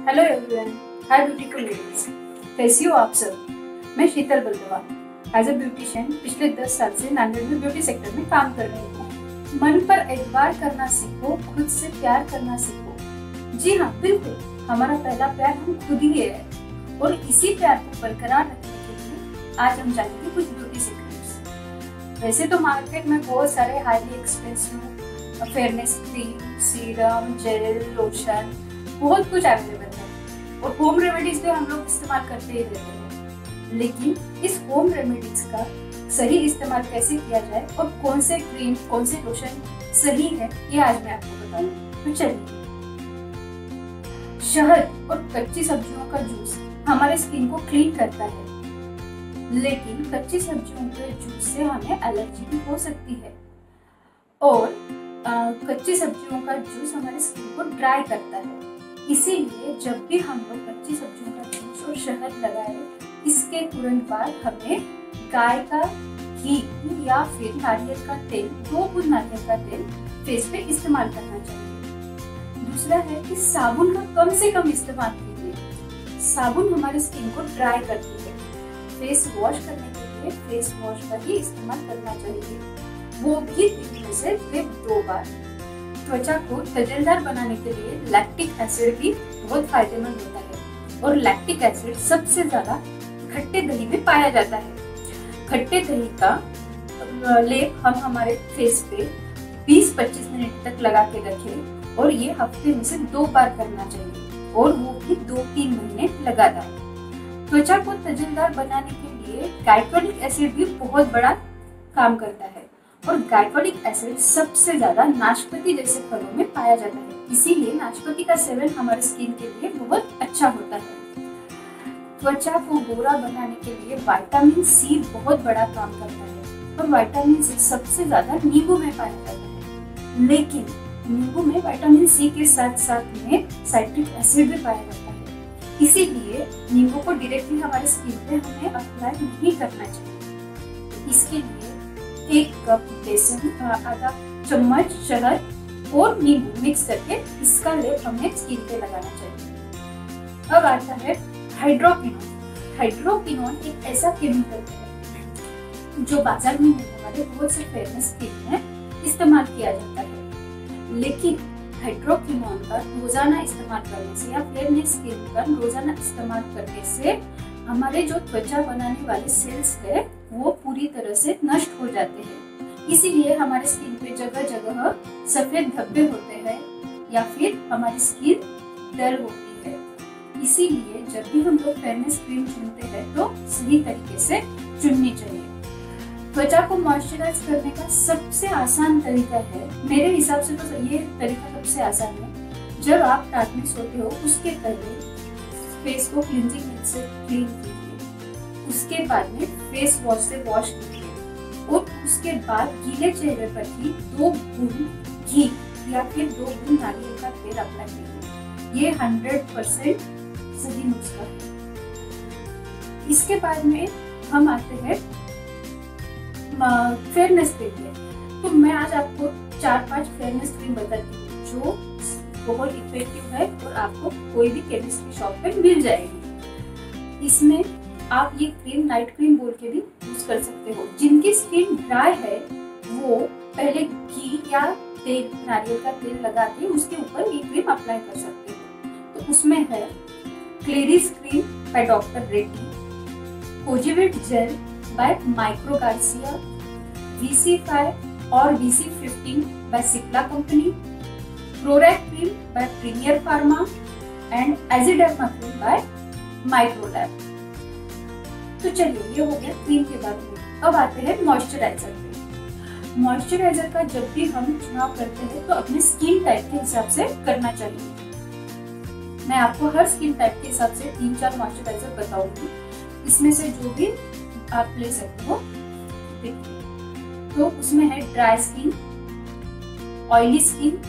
Hello everyone, हाय beautiful ladies, कैसी हो आप सब। मैं शीतल बल्दवा एज अ ब्यूटिशियन पिछले 10 साल से नांदेड़ में ब्यूटी सेक्टर में काम कर रही हूँ। मन पर एतबार करना सीखो, खुद से प्यार करना सीखो। जी हाँ, बिल्कुल, हमारा पहला प्यार हम खुद ही है और इसी प्यार को बरकरार रखने के लिए आज हम जानेंगे कुछ ब्यूटी सीक्रेट्स। वैसे तो मार्केट में बहुत सारे highly expensive fairness cream, serum, gel, lotion बहुत कुछ अवेलेबल है और होम रेमेडीज भी हम लोग इस्तेमाल करते ही रहते हैं। लेकिन इस होम रेमेडीज का सही इस्तेमाल कैसे किया जाए और कौन से क्रीम, कौन से लोशन सही है, ये आज मैं आपको बताऊंगी। तो चलिए, शहद और कच्ची सब्जियों का जूस हमारे स्किन को क्लीन करता है, लेकिन कच्ची सब्जियों के जूस से हमें एलर्जी भी हो सकती है और कच्ची सब्जियों का जूस हमारे स्किन को ड्राई करता है। इसीलिए जब भी हम लोग कच्ची सब्जियों का जूस और शहद लगाए, इसके तुरंत बाद हमें गाय का घी या फिर नारियल का तेल, 2 बूंद नारियल का तेल फेस पे इस्तेमाल करना चाहिए। दूसरा है कि साबुन का कम से कम इस्तेमाल कीजिए। साबुन हमारे स्किन को ड्राई करती है। फेस वॉश करने के लिए फेस वॉश का ही इस्तेमाल करना चाहिए, वो भी दिन में से 2 बार। त्वचा को तजेलदार बनाने के लिए लैक्टिक एसिड भी बहुत फायदेमंद होता है और लैक्टिक एसिड सबसे ज्यादा खट्टे दही में पाया जाता है। खट्टे दही का लेप हम हमारे फेस पे 20-25 मिनट तक लगा के रखें और ये हफ्ते में से 2 बार करना चाहिए और वो भी 2-3 महीने लगातार। त्वचा को तजेलदार बनाने के लिए ग्लाइकोलिक एसिड भी बहुत बड़ा काम करता है और ग्लाइकोलिक एसिड सबसे ज्यादा नाशपाती जैसे फलों में पाया जाता है। इसीलिए नाशपाती का सेवन हमारे स्किन के लिए बहुत अच्छा होता है। त्वचा को गोरा बनाने के लिए विटामिन सी बहुत बड़ा काम करता है और विटामिन सी सबसे ज्यादा नींबू में पाया जाता है, लेकिन नींबू में विटामिन सी के साथ साथ में साइट्रिक एसिड भी पाया जाता है। इसीलिए नींबू को डायरेक्टली हमारे स्किन पे हमें अप्लाई नहीं करना चाहिए। इसके लिए 1 कप बेसन, आधा चम्मच शहद और नींबू मिक्स करके इसका लेप हमें स्किन पे लगाना चाहिए। अब आता है हाइड्रोक्विनोन। हाइड्रोक्विनोन एक ऐसा केमिकल है जो बाजार में मिलने वाले बहुत से फेयरनेस क्रीम में इस्तेमाल किया जाता है, लेकिन हाइड्रोक्विनोन का रोजाना इस्तेमाल करने से या फेयरनेस क्रीम का रोजाना इस्तेमाल करने से हमारे जो त्वचा बनाने वाले सेल्स है वो पूरी तरह से नष्ट हो जाते हैं। इसीलिए हमारे स्किन पे जगह जगह सफेद धब्बे होते हैं या फिर हमारी स्किन डल होती है। इसीलिए जब भी हम लोग फेयरनेस क्रीम चुनते हैं तो सही तरीके से चुननी चाहिए। त्वचा को मॉइस्चराइज करने का सबसे आसान तरीका है, मेरे हिसाब से तो ये तरीका सबसे आसान है। जब आप रात में सोते हो उसके पहले फेस को क्लींजिंग मिल्क से क्लीन कीजिए, उसके बाद में फेस वॉश से वॉश कीजिए और उसके बाद गीले चेहरे पर ही 2 बूंद घी या फिर 2 बूंद नारियल का तेल अप्लाई कीजिए। ये 100% सही नुस्खा है। इसके बाद में हम आते हैं फेयरनेस के लिए। तो मैं आज आपको 4-5 फेयरनेस क्रीम बताती हूँ जो बहुत इफेक्टिव है और आपको कोई भी केमिस्ट की शॉप पे मिल जाएगी। इसमें आप ये क्रीम नाइट क्रीम बोल के भी यूज कर सकते हो। जिनकी स्किन ड्राई है वो पहले घी या तेल, नारियल का तेल लगा के उसके ऊपर ये क्रीम अप्लाई कर सकते हो। तो उसमें है Claris cream by doctor Reddy, Kojivit gel by micro Garcia, VC5 और VC15 by Cipla company, Clorac cream by premier pharma and Agederma cream by Microlab. तो चलिए, ये हो गया क्रीम के बारे में। अब आते हैं मॉइस्चराइजर पे। मॉइस्चराइजर का जब भी हम चुनाव करते हैं तो अपने स्किन टाइप के हिसाब से करना चाहिए। मैं आपको हर स्किन टाइप के हिसाब से 3-4 मॉइस्चराइजर बताऊंगी, इसमें से जो भी आप ले सकते हो। तो उसमें है dry skin, oily skin,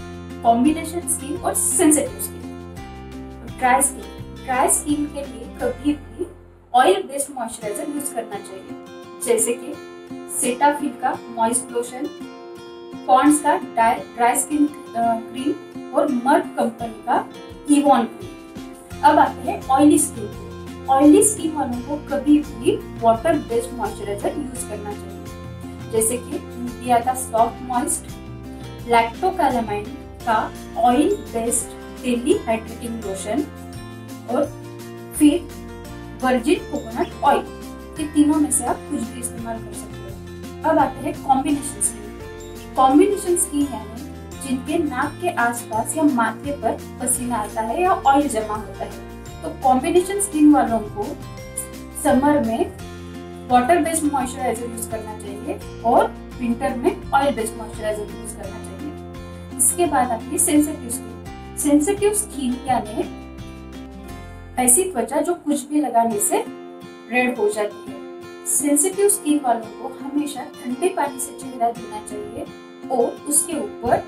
combination skin और सेंसिटिव स्किन। ड्राई स्किन के लिए कभी भी ऑयल बेस्ड मॉइस्चराइजर यूज करना चाहिए, जैसे कि सेटाफिल का मॉइस्ट लोशन, पॉन्ड्स का ड्राई स्किन क्रीम और मर्क कंपनी का इवॉन क्रीम। अब आते हैं ऑयली स्किन पे। ऑयली स्किन वालों को कभी भी वाटर बेस्ड मॉइस्चराइजर यूज करना चाहिए, जैसे कि निविया का सॉफ्ट मॉइस्ट, लैक्टोकैलामाइन का oil based daily hydrating lotion और फिर वर्जिन कोकोनट ऑयल। ये तीनों में से आप कुछ भी इस्तेमाल कर सकते हो। अब आते हैं कॉम्बिनेशन स्किन। कॉम्बिनेशन स्किन यानी जिनके नाक के आसपास या माथे पर पसीना आता है या ऑयल जमा होता है। तो कॉम्बिनेशन स्किन वालों को समर में वाटर बेस्ड मॉइस्चराइजर यूज करना चाहिए और विंटर में ऑयल बेस्ड मॉइस्चराइजर यूज करना चाहिए। इसके बाद आती है सेंसिटिव स्किन। सेंसिटिव स्किन यानी ऐसी त्वचा जो कुछ भी लगाने से रेड हो जाती है। सेंसिटिव स्किन वालों को हमेशा ठंडे पानी से चेहरा धोना चाहिए और उसके ऊपर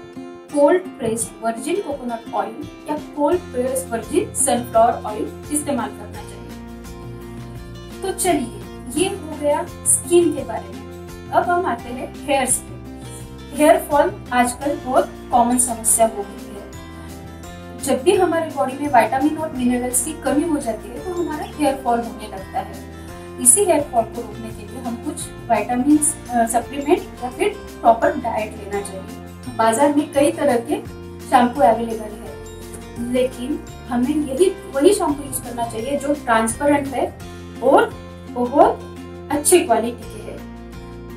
cold pressed virgin coconut oil या cold pressed virgin sunflower oil इस्तेमाल करना चाहिए। तो चलिए, ये हो गया स्किन के बारे में। अब हम आते हैं हेयर्स पे। हेयर फॉल आजकल बहुत कॉमन समस्या हो गई है। जब भी हमारे बॉडी में विटामिन और मिनरल्स की कमी हो जाती है तो हमारा हेयर फॉल होने लगता है। इसी हेयर फॉल को रोकने के लिए हम कुछ विटामिन सप्लीमेंट या फिर प्रॉपर डाइट लेना चाहिए। बाजार में कई तरह के शैम्पू अवेलेबल है, लेकिन हमें वही शैम्पू यूज करना चाहिए जो ट्रांसपेरेंट है और बहुत अच्छी क्वालिटी के है।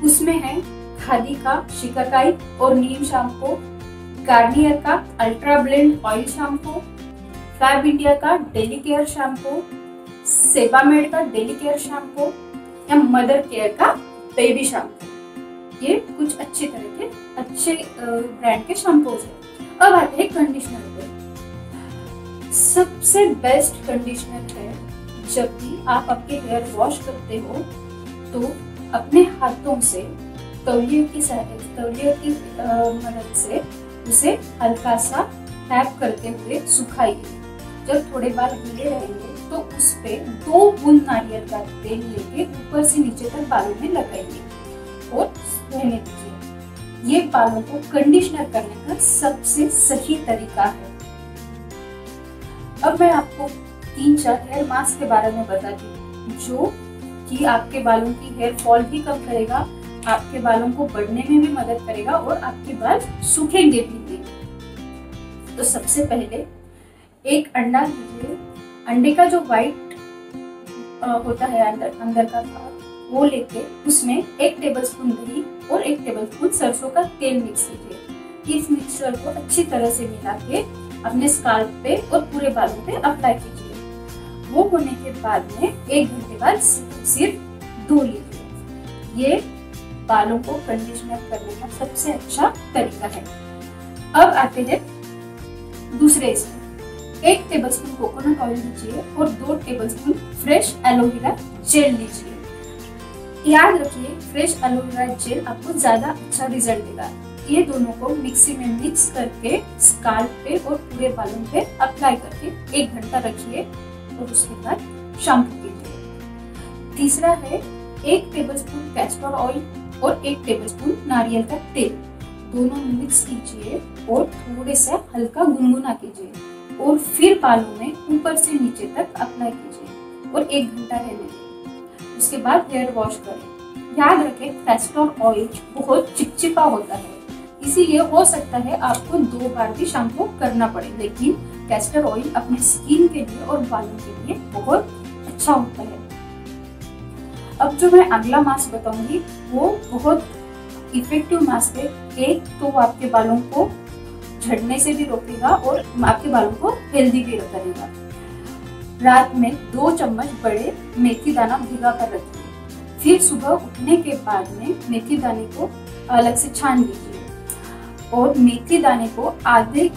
उसमें है खादी का शिकाकाई और नीम शैम्पू, गार्नियर का ultra blend oil shampoo, Fab India का डेली केयर शैम्पू, सेबामेड का डेली केयर शैम्पू या मदर केयर का बेबी शैम्पू। ये कुछ अच्छे तरह के अच्छे ब्रांड के शैम्पूज हैं। अब आते हैं कंडीशनर पे। सबसे बेस्ट कंडीशनर है जब भी आप आपके हेयर वॉश करते हो तो अपने हाथों से तौलिए की मदद से उसे हल्का सा टैप करते हुए सुखाइए। जब थोड़े बाल गीले रहेंगे तो उस पे 2 बूंद नारियल का तेल लेके ऊपर से नीचे तक बालों में लगाइए और रहने दीजिए। ये बालों को कंडीशनर करने का सबसे सही तरीका है। अब मैं आपको 3-4 हेयर मास्क के बारे में बताती हूँ जो कि आपके बालों की हेयर फॉल भी कम करेगा, आपके बालों को बढ़ने में भी मदद करेगा और आपके बाल सूखेंगे भी नहीं। तो सबसे पहले एक अंडा लीजिए। अंडे का जो व्हाइट होता है अंदर का भाग, वो लेके उसमें 1 टेबलस्पून दही और 1 टेबलस्पून सरसों का तेल मिक्स कीजिए। इस मिक्सचर को अच्छी तरह से मिला के अपने स्काल्प पे और पूरे बालों पे अप्लाई कीजिए। वो होने के बाद में 1 घंटे बाद सिर्फ धो लीजिए। ये बालों को कंडीशनर करने का सबसे अच्छा तरीका है। अब आते हैं दूसरे इसमें। 1 टेबलस्पून कोकोनट ऑयल लीजिए और 2 टेबलस्पून फ्रेश एलोवेरा जेल लीजिए। याद रखिए, फ्रेश एलोवेरा जेल आपको ज्यादा अच्छा रिजल्ट देगा। ये दोनों को मिक्सी में मिक्स करके स्काल्प पे और पूरे बालों पे अप्लाई करके 1 घंटा रखिए और उसके बाद शैम्पू कीजिए। तीसरा है 1 टेबलस्पून कैस्टर ऑयल और 1 टेबलस्पून नारियल का तेल। दोनों मिक्स कीजिए और थोड़े सा हल्का गुनगुना कीजिए और फिर बालों में ऊपर से नीचे तक अप्लाई कीजिए और 1 घंटा रहने दें। उसके बाद हेयर वॉश करें। याद रखें, कैस्टर ऑयल बहुत चिपचिपा होता है, इसीलिए हो सकता है आपको 2 बार भी शैम्पू करना पड़े, लेकिन कैस्टर ऑयल अपने स्किन के लिए और बालों के लिए बहुत अच्छा होता है। अब जो मैं अगला मास्क बताऊंगी वो बहुत इफेक्टिव मास्क है। एक तो आपके बालों को झड़ने से भी रोकेगा और आपके बालों को हेल्दी भी करेगा। रात में 2 चम्मच बड़े मेथी दाना भिगा कर रखिए। फिर सुबह उठने के बाद में मेथी दाने को अलग से छान लीजिए और मेथी दाने को आधे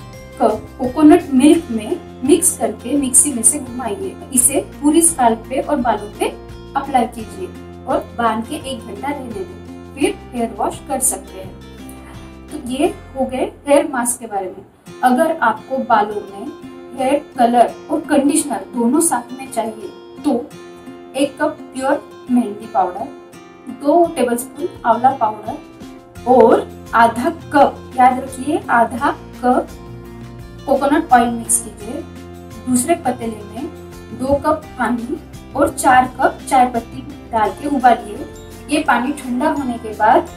कप कोकोनट मिल्क में मिक्स करके मिक्सी में से घुमाइए। इसे पूरी स्काल्प पे और बालों पे अप्लाई कीजिए और बांध के 1 घंटा रहने दें, फिर हेयर वॉश कर सकते हैं। तो ये हो गए हेयर मास्क के बारे में। अगर आपको बालों में हेयर कलर और कंडीशनर दोनों साथ में चाहिए तो 1 cup pure mehndi powder, 2 tablespoon आंवला पाउडर और आधा कप, याद रखिए आधा कप कोकोनट ऑयल मिक्स कीजिए, दूसरे पतीले में 2 कप पानी और 4 कप चाय पत्ती डाल के उबालिए। ये पानी ठंडा होने के बाद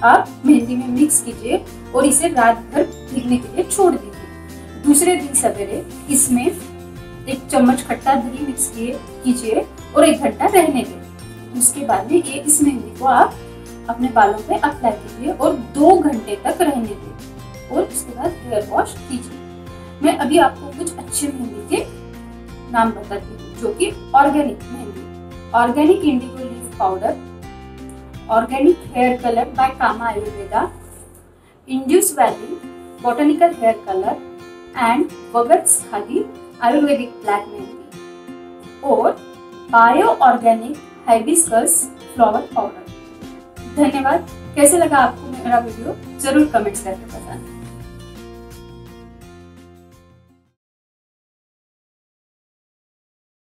आप मेहंदी में मिक्स कीजिए और इसे रात भर भीगने के लिए छोड़ दीजिए। दूसरे दिन सवेरे इसमें 1 चम्मच खट्टा दही मिक्स कीजिए और 1 घंटा रहने दें। उसके बाद में ये इस मेहंदी को आप अपने बालों पे अप्लाई कीजिए और 2 घंटे तक रहने दें और उसके बाद हेयर वॉश कीजिए। मैं अभी आपको कुछ अच्छे मेहंदी के नाम बताती हूँ, जो कि organic mehndi, organic indigo leaf powder, organic hair colour by Kama Ayurveda, Indus valley botanical hair colour and वगट्स खादी आयुर्वेदिक ब्लैक मेहंदी और bio organic hibiscus flower powder. धन्यवाद। कैसे लगा आपको मेरा वीडियो जरूर कमेंट्स करके बताना।